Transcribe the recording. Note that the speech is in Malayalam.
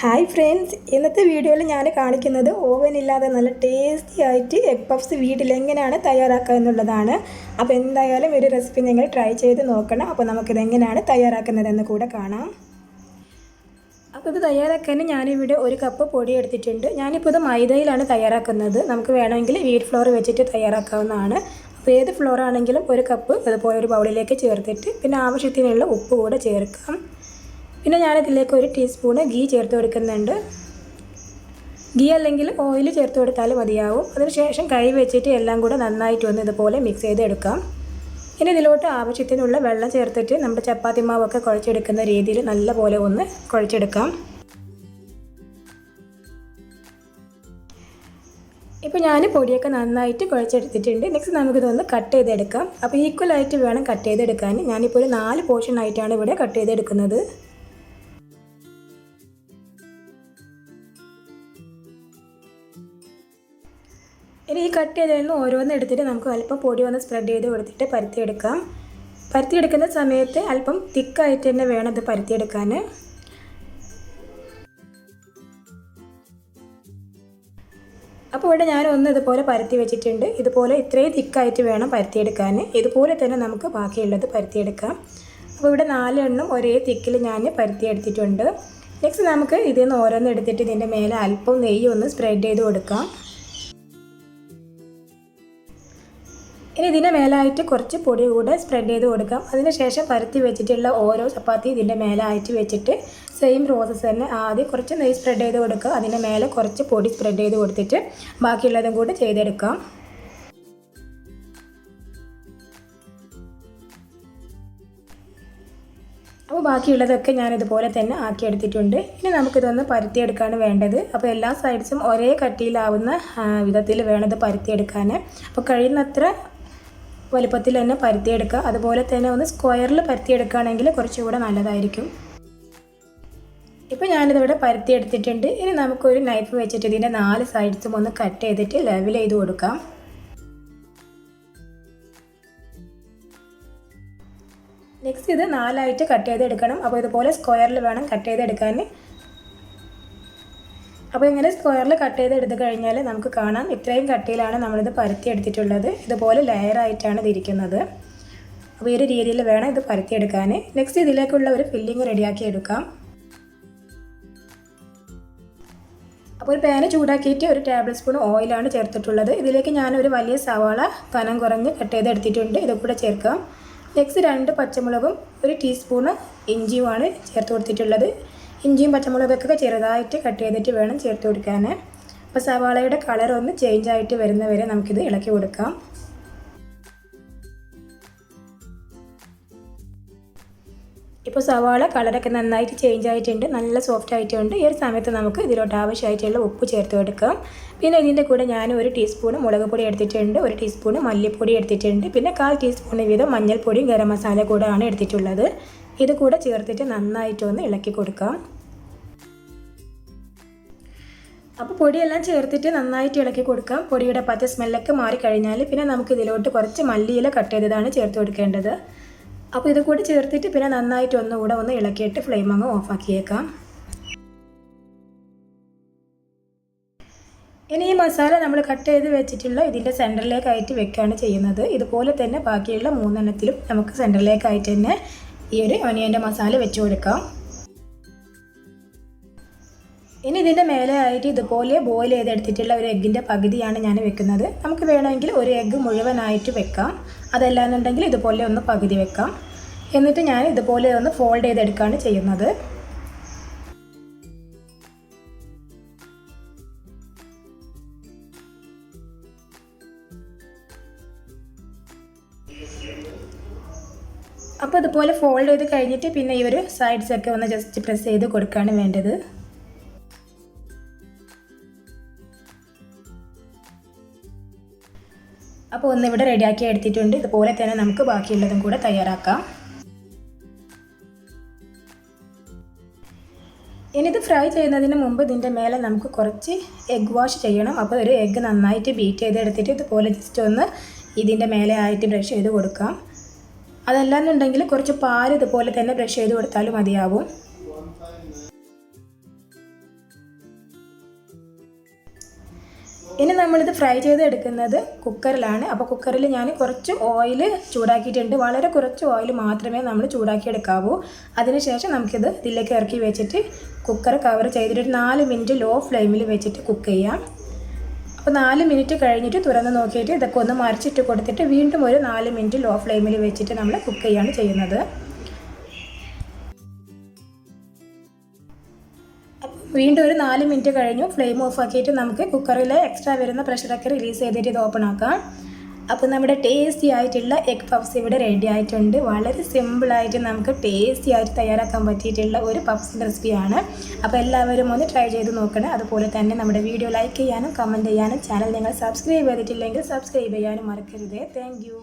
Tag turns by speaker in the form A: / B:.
A: ഹായ് ഫ്രണ്ട്സ്, ഇന്നത്തെ വീഡിയോയിൽ ഞാൻ കാണിക്കുന്നത് ഓവനില്ലാതെ നല്ല ടേസ്റ്റി ആയിട്ട് എഗ് പഫ്സ് വീട്ടിൽ എങ്ങനെയാണ് തയ്യാറാക്കുക എന്നുള്ളതാണ്. അപ്പോൾ എന്തായാലും ഒരു റെസിപ്പി നിങ്ങൾ ട്രൈ ചെയ്ത് നോക്കണം. അപ്പോൾ നമുക്കിത് എങ്ങനെയാണ് തയ്യാറാക്കുന്നതെന്ന് കൂടെ കാണാം. അപ്പോൾ ഇത് തയ്യാറാക്കാൻ ഞാനിവിടെ 1 കപ്പ് പൊടി എടുത്തിട്ടുണ്ട്. ഞാനിപ്പോൾ ഇത് മൈദയിലാണ് തയ്യാറാക്കുന്നത്. നമുക്ക് വേണമെങ്കിൽ വീറ്റ് ഫ്ലോർ വെച്ചിട്ട് തയ്യാറാക്കാവുന്നതാണ്. അപ്പോൾ ഏത് ഫ്ലോർ ആണെങ്കിലും 1 കപ്പ് അതുപോലെ ഒരു ബൗളിലേക്ക് ചേർത്തിട്ട് പിന്നെ ആവശ്യത്തിനുള്ള ഉപ്പ് കൂടെ ചേർക്കാം. പിന്നെ ഞാനിതിലേക്ക് 1 ടീസ്പൂണ് ഗീ ചേർത്ത് കൊടുക്കുന്നുണ്ട്. ഗീ അല്ലെങ്കിൽ ഓയിൽ ചേർത്ത് കൊടുത്താലും മതിയാവും. അതിനുശേഷം കൈ വെച്ചിട്ട് എല്ലാം കൂടെ നന്നായിട്ടൊന്ന് ഇതുപോലെ മിക്സ് ചെയ്തെടുക്കാം. ഇനി ഇതിലോട്ട് ആവശ്യത്തിനുള്ള വെള്ളം ചേർത്തിട്ട് നമ്മുടെ ചപ്പാത്തി മാവൊക്കെ കുഴച്ചെടുക്കുന്ന രീതിയിൽ നല്ലപോലെ ഒന്ന് കുഴച്ചെടുക്കാം. ഇപ്പോൾ ഞാൻ പൊടിയൊക്കെ നന്നായിട്ട് കുഴച്ചെടുത്തിട്ടുണ്ട്. നെക്സ്റ്റ് നമുക്കിതൊന്ന് കട്ട് ചെയ്തെടുക്കാം. അപ്പോൾ ഈക്വലായിട്ട് വേണം കട്ട് ചെയ്തെടുക്കാൻ. ഞാനിപ്പോൾ ഒരു 4 പോർഷനായിട്ടാണ് ഇവിടെ കട്ട് ചെയ്തെടുക്കുന്നത്. ഇനി ഈ കട്ട് ചെയ്തതിൽ നിന്ന് ഓരോന്ന് എടുത്തിട്ട് നമുക്ക് അല്പം പൊടി ഒന്ന് സ്പ്രെഡ് ചെയ്ത് കൊടുത്തിട്ട് പരത്തിയെടുക്കാം. പരത്തിയെടുക്കുന്ന സമയത്ത് അല്പം തിക്കായിട്ട് തന്നെ വേണം ഇത് പരത്തിയെടുക്കാൻ. അപ്പോൾ ഇവിടെ ഞാൻ ഒന്ന് ഇതുപോലെ പരത്തി വെച്ചിട്ടുണ്ട്. ഇതുപോലെ ഇത്രയും തിക്കായിട്ട് വേണം പരത്തിയെടുക്കാൻ. ഇതുപോലെ തന്നെ നമുക്ക് ബാക്കിയുള്ളത് പരത്തിയെടുക്കാം. അപ്പോൾ ഇവിടെ 4 എണ്ണം ഒരേ തിക്കിൽ ഞാൻ പരത്തിയെടുത്തിട്ടുണ്ട്. നെക്സ്റ്റ് നമുക്ക് ഇതിൽ നിന്ന് ഓരോന്ന് എടുത്തിട്ട് ഇതിൻ്റെ മേലെ അല്പം നെയ്യ് ഒന്ന് സ്പ്രെഡ് ചെയ്ത് കൊടുക്കാം. ഇനി ഇതിൻ്റെ മേലായിട്ട് കുറച്ച് പൊടി കൂടെ സ്പ്രെഡ് ചെയ്ത് കൊടുക്കാം. അതിനുശേഷം പരത്തി വെച്ചിട്ടുള്ള ഓരോ ചപ്പാത്തി ഇതിൻ്റെ മേലായിട്ട് വെച്ചിട്ട് സെയിം പ്രോസസ്സ് തന്നെ ആദ്യം കുറച്ച് നെയ്യ് സ്പ്രെഡ് ചെയ്ത് കൊടുക്കുക. അതിൻ്റെ മേലെ കുറച്ച് പൊടി സ്പ്രെഡ് ചെയ്ത് കൊടുത്തിട്ട് ബാക്കിയുള്ളതും കൂടെ ചെയ്തെടുക്കാം. അപ്പോൾ ബാക്കിയുള്ളതൊക്കെ ഞാനിതുപോലെ തന്നെ ആക്കിയെടുത്തിട്ടുണ്ട്. ഇനി നമുക്കിതൊന്ന് പരത്തിയെടുക്കാണ് വേണ്ടത്. അപ്പോൾ എല്ലാ സൈഡ്സും ഒരേ കട്ടിയിലാവുന്ന വിധത്തിൽ വേണം ഇത് പരത്തിയെടുക്കാൻ. അപ്പോൾ കഴിയുന്നത്ര വലുപ്പത്തിൽ തന്നെ പരത്തിയെടുക്കുക. അതുപോലെ തന്നെ ഒന്ന് സ്ക്വയറിൽ പരത്തിയെടുക്കുകയാണെങ്കിൽ കുറച്ചുകൂടെ നല്ലതായിരിക്കും. ഇപ്പോൾ ഞാനിതിവിടെ പരത്തിയെടുത്തിട്ടുണ്ട്. ഇനി നമുക്കൊരു നൈഫ് വെച്ചിട്ട് ഇതിൻ്റെ 4 സൈഡ്സും ഒന്ന് കട്ട് ചെയ്തിട്ട് ലെവൽ ചെയ്ത് കൊടുക്കാം. നെക്സ്റ്റ് ഇത് 4 ആയിട്ട് കട്ട് ചെയ്തെടുക്കണം. അപ്പോൾ ഇതുപോലെ സ്ക്വയറിൽ വേണം കട്ട് ചെയ്തെടുക്കാൻ. അപ്പോൾ ഇങ്ങനെ സ്ക്വയറിൽ കട്ട് ചെയ്തെടുത്ത് കഴിഞ്ഞാൽ നമുക്ക് കാണാം ഇത്രയും കട്ടിയിലാണ് നമ്മളിത് പരത്തിയെടുത്തിട്ടുള്ളത്. ഇതുപോലെ ലെയറായിട്ടാണ് ഇതിരിക്കുന്നത്. അപ്പോൾ ഈ ഒരു രീതിയിൽ വേണം ഇത് പരത്തിയെടുക്കാൻ. നെക്സ്റ്റ് ഇതിലേക്കുള്ള ഒരു ഫില്ലിങ് റെഡിയാക്കി എടുക്കാം. അപ്പോൾ ഒരു പാന് ചൂടാക്കിയിട്ട് 1 ടേബിൾ സ്പൂൺ ഓയിലാണ് ചേർത്തിട്ടുള്ളത്. ഇതിലേക്ക് ഞാനൊരു വലിയ സവാള കനം കുറഞ്ഞ് കട്ട് ചെയ്തെടുത്തിട്ടുണ്ട്. ഇത് കൂടെ ചേർക്കാം. നെക്സ്റ്റ് 2 പച്ചമുളകും 1 ടീസ്പൂണ് ഇഞ്ചിയുമാണ് ചേർത്ത് കൊടുത്തിട്ടുള്ളത്. ഇഞ്ചിയും പച്ചമുളകൊക്കെ ചെറുതായിട്ട് കട്ട് ചെയ്തിട്ട് വേണം ചേർത്ത് കൊടുക്കാൻ. അപ്പോൾ സവാളയുടെ കളർ ഒന്ന് ചേഞ്ച് ആയിട്ട് വരുന്നവരെ നമുക്കിത് ഇളക്കി കൊടുക്കാം. ഇപ്പോൾ സവാള കളറൊക്കെ നന്നായിട്ട് ചേഞ്ച് ആയിട്ടുണ്ട്, നല്ല സോഫ്റ്റ് ആയിട്ടുണ്ട്. ഈ ഒരു സമയത്ത് നമുക്ക് ഇതിലോട്ട് ആവശ്യമായിട്ടുള്ള ഉപ്പ് ചേർത്ത് കൊടുക്കാം. പിന്നെ ഇതിൻ്റെ കൂടെ ഞാൻ 1 ടീസ്പൂൺ മുളക് പൊടി എടുത്തിട്ടുണ്ട്, 1 ടീസ്പൂൺ മല്ലിപ്പൊടി എടുത്തിട്ടുണ്ട്, പിന്നെ 1/4 ടീസ്പൂൺ വീതം മഞ്ഞൾപ്പൊടിയും ഗരം മസാല കൂടെയാണ് എടുത്തിട്ടുള്ളത്. ഇത് കൂടെ ചേർത്തിട്ട് നന്നായിട്ടൊന്ന് ഇളക്കി കൊടുക്കാം. അപ്പോൾ പൊടിയെല്ലാം ചേർത്തിട്ട് നന്നായിട്ട് ഇളക്കി കൊടുക്കാം. പൊടിയുടെ പച്ച സ്മെല്ലൊക്കെ മാറിക്കഴിഞ്ഞാൽ പിന്നെ നമുക്ക് ഇതിലോട്ട് കുറച്ച് മല്ലിയില കട്ട് ചെയ്തതാണ് ചേർത്ത് കൊടുക്കേണ്ടത്. അപ്പോൾ ഇത് കൂടി ചേർത്തിട്ട് പിന്നെ നന്നായിട്ട് ഒന്നുകൂടെ ഒന്ന് ഇളക്കിയിട്ട് ഫ്ലെയിം അങ്ങ് ഓഫാക്കിയേക്കാം. ഇനി ഈ മസാല നമ്മൾ കട്ട് ചെയ്ത് വെച്ചിട്ടുള്ള ഇതിൻ്റെ സെൻറ്ററിലേക്കായിട്ട് വെക്കുകയാണ് ചെയ്യുന്നത്. ഇതുപോലെ തന്നെ ബാക്കിയുള്ള 3 എണ്ണത്തിലും നമുക്ക് സെൻറ്ററിലേക്കായിട്ട് തന്നെ ഈ ഒരു ഒനിയൻ്റെ മസാല വെച്ച് കൊടുക്കാം. ഇനി ഇതിൻ്റെ മേലെ ആയിട്ട് ഇതുപോലെ ബോയിൽ ചെയ്തെടുത്തിട്ടുള്ള ഒരു എഗ്ഗിൻ്റെ പകുതിയാണ് ഞാൻ വെക്കുന്നത്. നമുക്ക് വേണമെങ്കിൽ ഒരു എഗ്ഗ് മുഴുവനായിട്ട് വെക്കാം, അതല്ലാന്നുണ്ടെങ്കിൽ ഇതുപോലെ ഒന്ന് പകുതി വെക്കാം. എന്നിട്ട് ഞാൻ ഇതുപോലെ ഒന്ന് ഫോൾഡ് ചെയ്തെടുക്കുകയാണ് ചെയ്യുന്നത്. അപ്പോൾ ഇതുപോലെ ഫോൾഡ് ചെയ്ത് കഴിഞ്ഞിട്ട് പിന്നെ ഈ ഒരു സൈഡ്സൊക്കെ ഒന്ന് ജസ്റ്റ് പ്രസ് ചെയ്ത് കൊടുക്കുകയാണ് വേണ്ടത്. അപ്പോൾ ഒന്നിവിടെ റെഡിയാക്കി എടുത്തിട്ടുണ്ട്. ഇതുപോലെ തന്നെ നമുക്ക് ബാക്കിയുള്ളതും കൂടെ തയ്യാറാക്കാം. ഇനി ഇത് ഫ്രൈ ചെയ്യുന്നതിന് മുമ്പ് ഇതിൻ്റെ മേലെ നമുക്ക് കുറച്ച് എഗ് വാഷ് ചെയ്യണം. അപ്പോൾ ഒരു എഗ്ഗ് നന്നായിട്ട് ബീറ്റ് ചെയ്തെടുത്തിട്ട് ഇതുപോലെ ജസ്റ്റ് ഒന്ന് ഇതിൻ്റെ മേലെ ആയിട്ട് ബ്രഷ് ചെയ്ത് കൊടുക്കാം. അതല്ലാന്നുണ്ടെങ്കിൽ കുറച്ച് പാൽ ഇതുപോലെ തന്നെ ബ്രഷ് ചെയ്ത് കൊടുത്താലും മതിയാവും. ഇനി നമ്മളിത് ഫ്രൈ ചെയ്തെടുക്കുന്നത് കുക്കറിലാണ്. അപ്പോൾ കുക്കറിൽ ഞാൻ കുറച്ച് ഓയിൽ ചൂടാക്കിയിട്ടുണ്ട്. വളരെ കുറച്ച് ഓയിൽ മാത്രമേ നമ്മൾ ചൂടാക്കിയെടുക്കാവൂ. അതിനുശേഷം നമുക്കിത് ഇതിലേക്ക് ഇറക്കി വെച്ചിട്ട് കുക്കർ കവർ ചെയ്തിട്ട് 4 മിനിറ്റ് ലോ ഫ്ലെയിമിൽ വെച്ചിട്ട് കുക്ക് ചെയ്യാം. അപ്പോൾ 4 മിനിറ്റ് കഴിഞ്ഞിട്ട് തുറന്ന് നോക്കിയിട്ട് ഇതൊക്കെ ഒന്ന് മറിച്ചിട്ട് കൊടുത്തിട്ട് വീണ്ടും ഒരു 4 മിനിറ്റ് ലോ ഫ്ലെയിമിൽ വെച്ചിട്ട് നമ്മൾ കുക്ക് ചെയ്യുകയാണ് ചെയ്യുന്നത്. വീണ്ടും ഒരു 4 മിനിറ്റ് കഴിഞ്ഞു. ഫ്ലെയിം ഓഫ് ആക്കിയിട്ട് നമുക്ക് കുക്കറിൽ എക്സ്ട്രാ വരുന്ന പ്രഷറൊക്കെ റിലീസ് ചെയ്തിട്ട് ഇത് ഓപ്പൺ ആക്കാം. അപ്പോൾ നമ്മുടെ ടേസ്റ്റി ആയിട്ടുള്ള എഗ് പഫ്സ് ഇവിടെ റെഡി ആയിട്ടുണ്ട്. വളരെ സിമ്പിളായിട്ട് നമുക്ക് ടേസ്റ്റി ആയിട്ട് തയ്യാറാക്കാൻ പറ്റിയിട്ടുള്ള ഒരു പഫ്സിൻ്റെ റെസിപ്പിയാണ്. അപ്പോൾ എല്ലാവരും ഒന്ന് ട്രൈ ചെയ്ത് നോക്കണം. അതുപോലെ തന്നെ നമ്മുടെ വീഡിയോ ലൈക്ക് ചെയ്യാനും കമൻറ്റ് ചെയ്യാനും ചാനൽ നിങ്ങൾ സബ്സ്ക്രൈബ് ചെയ്തിട്ടില്ലെങ്കിൽ സബ്സ്ക്രൈബ് ചെയ്യാനും മറക്കരുത്. Thank you.